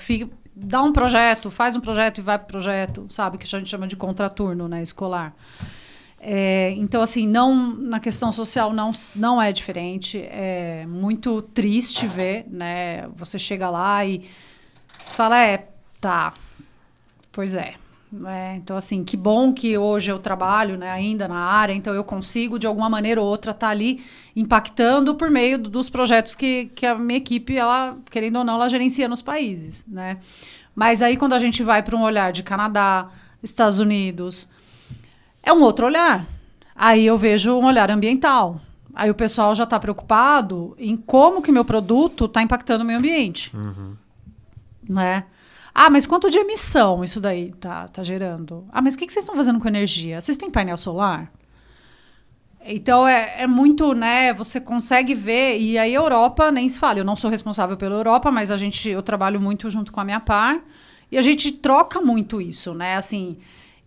dá um projeto, faz um projeto e vai para o projeto, sabe? Que a gente chama de contraturno, né, escolar. Então, assim, na questão social não é diferente. É muito triste ver, né? Você chega lá e fala, tá, pois é. Então, assim, que bom que hoje eu trabalho, né, ainda na área, então eu consigo, de alguma maneira ou outra, estar ali impactando por meio dos projetos que a minha equipe, ela, querendo ou não, ela gerencia nos países, né? Mas aí, quando a gente vai para um olhar de Canadá, Estados Unidos, é um outro olhar. Aí eu vejo um olhar ambiental. Aí o pessoal já está preocupado em como que meu produto está impactando o meio ambiente. Uhum. Né? Ah, mas quanto de emissão isso daí tá gerando? Ah, mas o que vocês estão fazendo com energia? Vocês têm painel solar? Então, é muito, né? Você consegue ver... E aí, a Europa, nem se fala. Eu não sou responsável pela Europa, mas eu trabalho muito junto com a minha par. E a gente troca muito isso, né? Assim...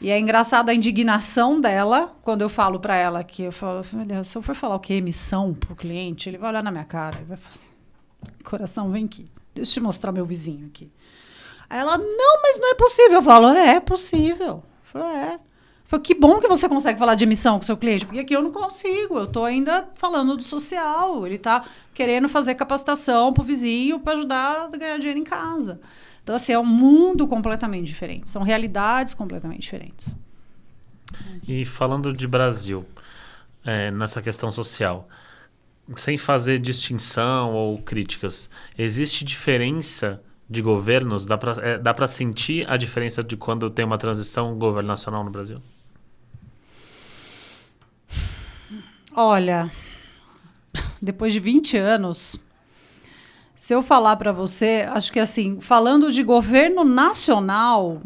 E é engraçado a indignação dela, quando eu falo para ela que eu falo, se eu for falar o que é emissão para o cliente, ele vai olhar na minha cara e vai falar assim, coração, vem aqui, deixa eu te mostrar meu vizinho aqui. Aí ela, não, mas não é possível. Eu falo, é possível. Eu falo, Foi que bom que você consegue falar de emissão com o seu cliente, porque aqui eu não consigo, eu estou ainda falando do social, ele está querendo fazer capacitação para o vizinho para ajudar a ganhar dinheiro em casa. Então, assim, é um mundo completamente diferente. São realidades completamente diferentes. E falando de Brasil, nessa questão social, sem fazer distinção ou críticas, existe diferença de governos? Dá para sentir a diferença de quando tem uma transição governacional no Brasil? Olha, depois de 20 anos... Se eu falar para você, acho que assim, falando de governo nacional,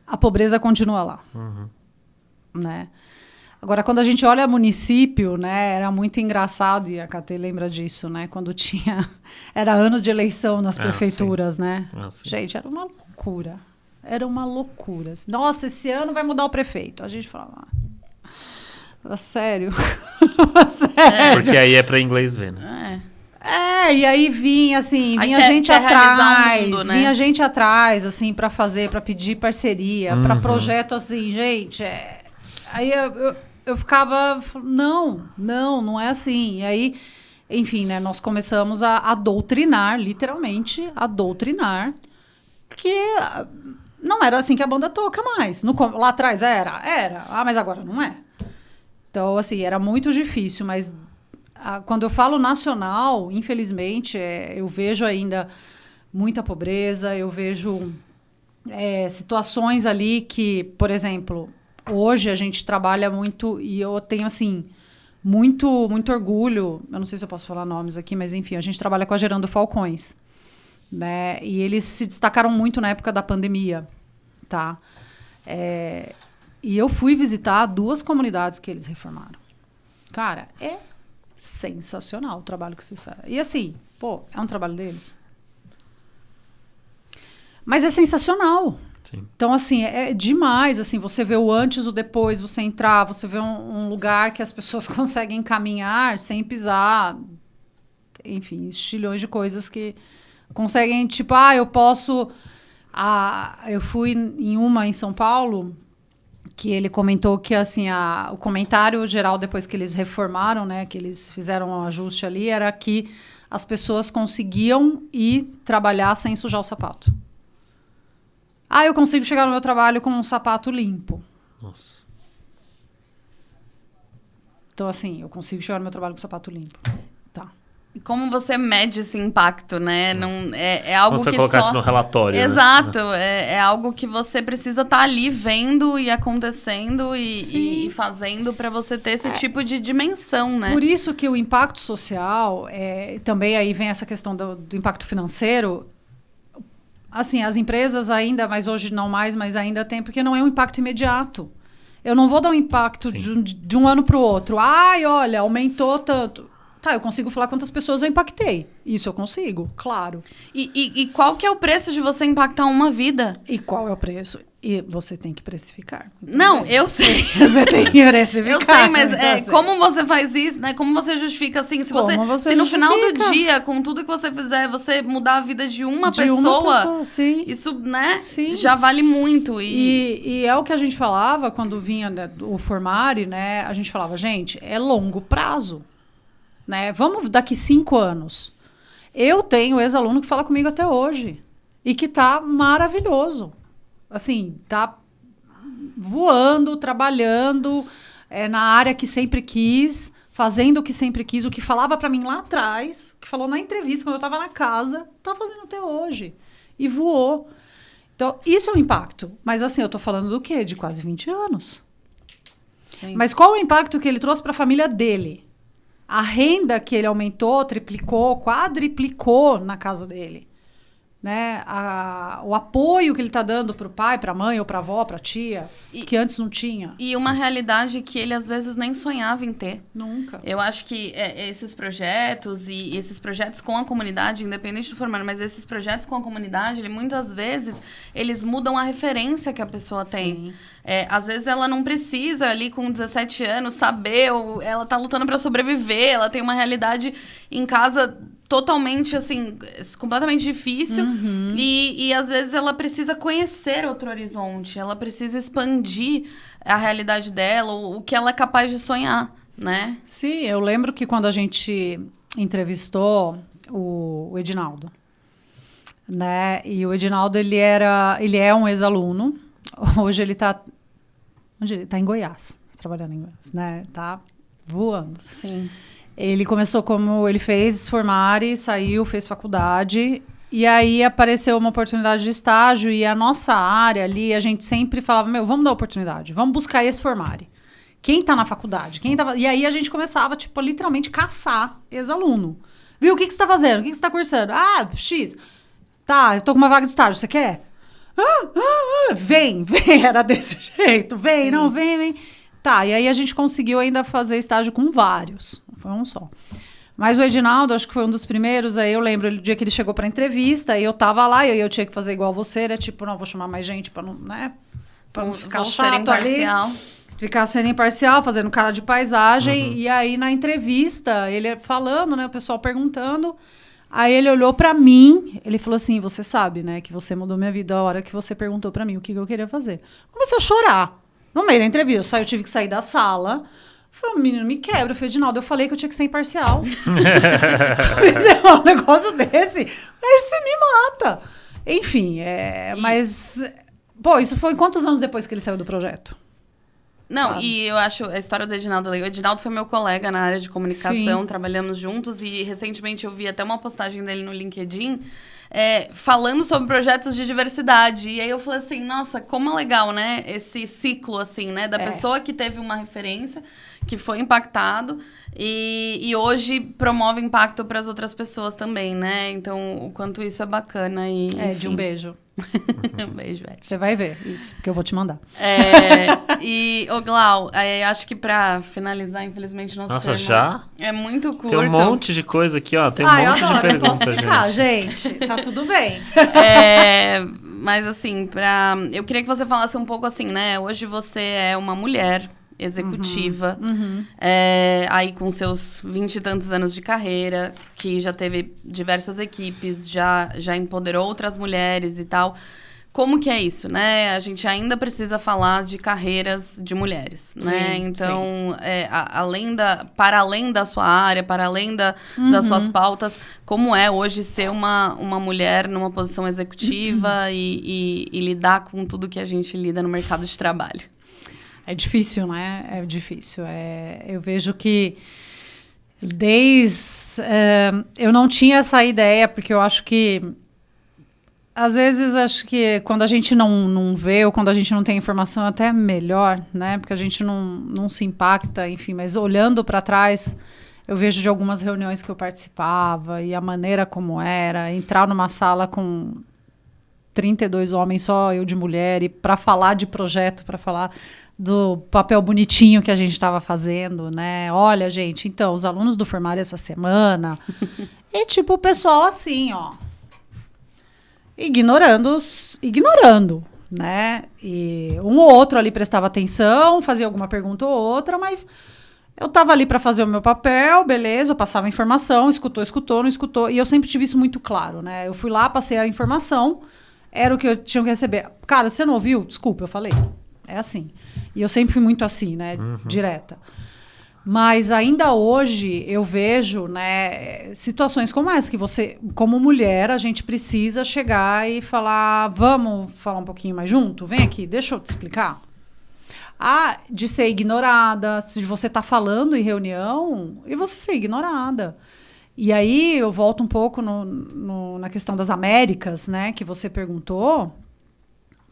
a pobreza continua lá. Uhum. Né? Agora, quando a gente olha município, né, era muito engraçado, e a Catê lembra disso, né, quando era ano de eleição nas prefeituras, sim. né? Sim. Gente, era uma loucura. Era uma loucura. Nossa, esse ano vai mudar o prefeito. A gente falava... Sério? Sério? Porque aí é para inglês ver, né? E aí vinha gente atrás, mundo, né? Vinha gente atrás, assim, para pedir parceria, para projeto, assim, gente. Aí eu ficava, não é assim. E aí, enfim, né, nós começamos a doutrinar, literalmente, que não era assim que a banda toca mais. Lá atrás era. Mas agora não é. Então, assim, era muito difícil, mas quando eu falo nacional, infelizmente, eu vejo ainda muita pobreza, eu vejo situações ali que, por exemplo, hoje a gente trabalha muito, e eu tenho, assim, muito, muito orgulho, eu não sei se eu posso falar nomes aqui, mas enfim, a gente trabalha com a Gerando Falcões, né? E eles se destacaram muito na época da pandemia, tá? E eu fui visitar 2 comunidades que eles reformaram. Cara, é sensacional o trabalho que vocês fazem. E assim, é um trabalho deles. Mas é sensacional. Sim. Então, assim, é demais. Assim, você vê o antes, o depois, você entrar, você vê um lugar que as pessoas conseguem caminhar sem pisar. Enfim, estilhões de coisas que conseguem, tipo, eu posso... eu fui em São Paulo... que ele comentou que assim, o comentário geral depois que eles reformaram, né, que eles fizeram um ajuste ali, era que as pessoas conseguiam ir trabalhar sem sujar o sapato. Eu consigo chegar no meu trabalho com um sapato limpo. Nossa. Então, assim, eu consigo chegar no meu trabalho com o sapato limpo. Tá. E como você mede esse impacto, né? Não, é algo Você que colocasse só... no relatório, Exato, é algo que você precisa estar ali vendo e acontecendo e fazendo para você ter esse tipo de dimensão, né? Por isso que o impacto social, também aí vem essa questão do impacto financeiro. Assim, as empresas ainda, mas hoje não mais, mas ainda tem, porque não é um impacto imediato. Eu não vou dar um impacto de um ano para o outro. Ai, olha, aumentou tanto. Tá, eu consigo falar quantas pessoas eu impactei. Isso eu consigo, claro. E qual que é o preço de você impactar uma vida? E qual é o preço? E você tem que precificar. Não, eu sei. Você tem que precificar. Eu sei, mas como você faz isso, né? Como você justifica, assim, se no final do dia, com tudo que você fizer, você mudar a vida de uma pessoa, sim. isso, né, Sim. já vale muito. E é o que a gente falava quando vinha, né, o Formare, né? A gente falava, gente, é longo prazo. Né? Vamos daqui 5 anos. Eu tenho ex-aluno que fala comigo até hoje. E que tá maravilhoso. Assim, tá voando, trabalhando na área que sempre quis, fazendo o que sempre quis, o que falava para mim lá atrás, o que falou na entrevista quando eu estava na casa, tá fazendo até hoje. E voou. Então, isso é um impacto. Mas assim, eu tô falando do quê? De quase 20 anos. Sim. Mas qual o impacto que ele trouxe para a família dele? A renda que ele aumentou, triplicou, quadriplicou na casa dele. Né? O apoio que ele está dando para o pai, para a mãe, ou para a avó, para a tia, que antes não tinha. E uma realidade que ele, às vezes, nem sonhava em ter. Nunca. Eu acho que esses projetos e esses projetos com a comunidade, independente do formato, mas esses projetos com a comunidade, muitas vezes, eles mudam a referência que a pessoa tem. Às vezes, ela não precisa, ali, com 17 anos, saber, ou ela está lutando para sobreviver, ela tem uma realidade em casa totalmente, assim, completamente difícil. E às vezes ela precisa conhecer outro horizonte, ela precisa expandir a realidade dela, o que ela é capaz de sonhar, né? Sim, eu lembro que quando a gente entrevistou o Edinaldo, né? E o Edinaldo, ele é um ex-aluno. Hoje ele tá em Goiás, trabalhando em Goiás, né? Tá voando. Sim. Ele começou ele fez Formare, saiu, fez faculdade, e aí apareceu uma oportunidade de estágio, e a nossa área ali, a gente sempre falava, vamos dar oportunidade, vamos buscar esse Formare. Quem tá na faculdade? E aí a gente começava, tipo, literalmente caçar ex-aluno. Viu, o que você tá fazendo? O que você tá cursando? Ah, X. Tá, eu tô com uma vaga de estágio, você quer? Vem, era desse jeito. Vem, não, vem. Tá, e aí a gente conseguiu ainda fazer estágio com vários, não foi um só. Mas o Edinaldo, acho que foi um dos primeiros, aí eu lembro do dia que ele chegou pra entrevista, e eu tava lá, e eu tinha que fazer igual você, né? Tipo, não, vou chamar mais gente pra não, né? Pra não ficar chato ali. Ficar sendo imparcial, fazendo cara de paisagem. E aí, na entrevista, ele falando, né? O pessoal perguntando. Aí ele olhou pra mim, ele falou assim, você sabe, né? Que você mudou minha vida a hora que você perguntou pra mim o que eu queria fazer. Comecei a chorar. No meio da entrevista, eu tive que sair da sala. Falei, menino, me quebra, Edinaldo. Eu falei que eu tinha que ser imparcial. Mas é um negócio desse. Aí você me mata. Enfim, mas... Pô, isso foi quantos anos depois que ele saiu do projeto? Não, sabe? E eu acho a história do Edinaldo legal. O Edinaldo foi meu colega na área de comunicação, Sim. Trabalhamos juntos e recentemente eu vi até uma postagem dele no LinkedIn falando sobre projetos de diversidade. E aí eu falei assim, nossa, como é legal, né? Esse ciclo, assim, né? Da pessoa que teve uma referência, que foi impactado e hoje promove impacto para as outras pessoas também, né? Então, o quanto isso é bacana. De um beijo. Um beijo, Você vai ver isso, que eu vou te mandar. Ô Glau, acho que pra finalizar, infelizmente, nosso Nossa, tema já? é muito curto. Tem um monte de coisa aqui, ó. Tem um monte de perguntas, eu posso ficar, gente. Tá tudo bem. Mas assim, eu queria que você falasse um pouco assim, né? Hoje você é uma mulher executiva, aí com seus 20 e tantos anos de carreira, que já teve diversas equipes, já empoderou outras mulheres e tal. Como que é isso, né? A gente ainda precisa falar de carreiras de mulheres, né? Sim, então, para além da sua área, para além das suas pautas, como é hoje ser uma mulher numa posição executiva e lidar com tudo que a gente lida no mercado de trabalho? É difícil, né? É difícil. Eu vejo que eu não tinha essa ideia, porque eu acho que às vezes, acho que quando a gente não vê ou quando a gente não tem informação, é até melhor, né? Porque a gente não se impacta, enfim. Mas olhando para trás, eu vejo de algumas reuniões que eu participava e a maneira como era, entrar numa sala com 32 homens, só eu de mulher, e para falar de projeto, para falar do papel bonitinho que a gente estava fazendo, né? Olha, gente, então, os alunos do formário essa semana, e tipo, o pessoal assim, ó, ignorando, né? E um ou outro ali prestava atenção, fazia alguma pergunta ou outra, mas eu estava ali para fazer o meu papel, beleza, eu passava a informação, escutou, não escutou, e eu sempre tive isso muito claro, né? Eu fui lá, passei a informação, era o que eu tinha que receber. Cara, você não ouviu? Desculpa, eu falei. É assim. E eu sempre fui muito assim, né? Direta. Mas ainda hoje eu vejo, né, situações como essa, que você, como mulher, a gente precisa chegar e falar, vamos falar um pouquinho mais junto? Vem aqui, deixa eu te explicar. De ser ignorada, se você está falando em reunião, e você ser ignorada. E aí eu volto um pouco na questão das Américas, né, que você perguntou.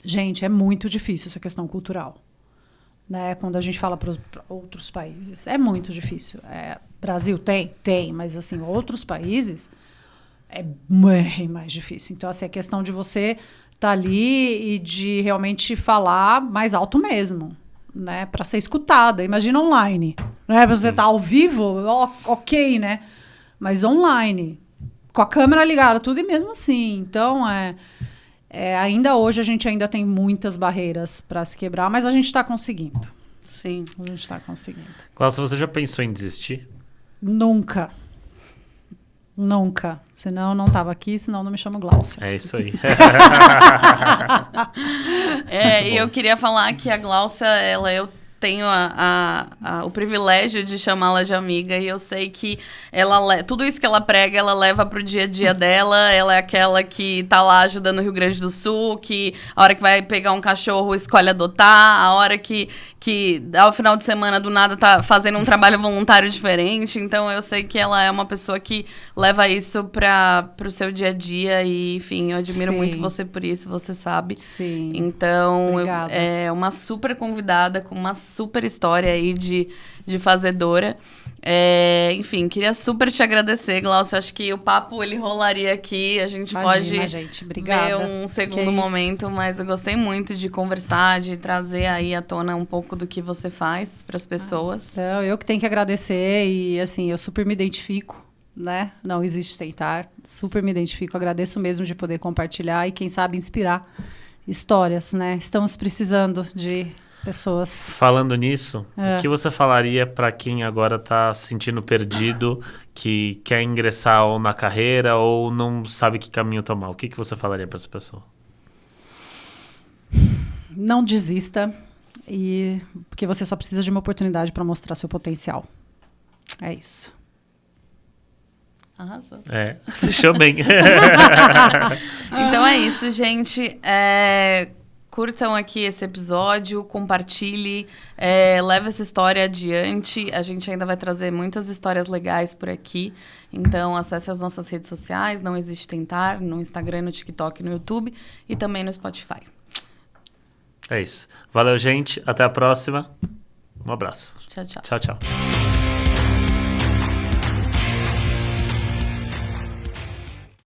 Gente, é muito difícil essa questão cultural. Né, quando a gente fala para outros países, é muito difícil. Brasil tem, mas assim, outros países é bem mais difícil. Então, assim, a questão de você estar ali e de realmente falar mais alto mesmo, né, para ser escutada. Imagina online, né, você tá ao vivo, ok, né, mas online, com a câmera ligada, tudo, e mesmo assim. Então, ainda hoje a gente ainda tem muitas barreiras para se quebrar, mas a gente está conseguindo. Sim. A gente está conseguindo. Cláudia, você já pensou em desistir? Nunca. Senão não estava aqui, senão não me chamo Glaucia. É isso aí. E eu queria falar que a Glaucia, eu tenho o privilégio de chamá-la de amiga, e eu sei que tudo isso que ela prega, ela leva pro dia a dia dela. Ela é aquela que tá lá ajudando o Rio Grande do Sul, que a hora que vai pegar um cachorro escolhe adotar, a hora que ao final de semana do nada tá fazendo um trabalho voluntário diferente. Então eu sei que ela é uma pessoa que leva isso pro seu dia a dia, e enfim, eu admiro muito você por isso, você sabe. Sim. Então, Obrigada. é uma super convidada com uma super história aí de fazedora. Enfim, queria super te agradecer, Glaucia. Acho que o papo ele rolaria aqui. A gente pode gente. Obrigada. ver um segundo momento, mas eu gostei muito de conversar, de trazer aí à tona um pouco do que você faz para as pessoas. Então, eu que tenho que agradecer, e assim, eu super me identifico, né? Não existe tentar. Super me identifico, agradeço mesmo de poder compartilhar e, quem sabe, inspirar histórias, né? Estamos precisando de pessoas. Falando nisso, o que você falaria para quem agora está se sentindo perdido, que quer ingressar ou na carreira ou não sabe que caminho tomar? O que você falaria para essa pessoa? Não desista, porque você só precisa de uma oportunidade para mostrar seu potencial. É isso. Arrasou. Fechou bem. Então é isso, gente. Curtam aqui esse episódio, compartilhe, leve essa história adiante. A gente ainda vai trazer muitas histórias legais por aqui. Então, acesse as nossas redes sociais, Não Existe Tentar, no Instagram, no TikTok, no YouTube e também no Spotify. É isso. Valeu, gente. Até a próxima. Um abraço. Tchau, tchau. Tchau, tchau.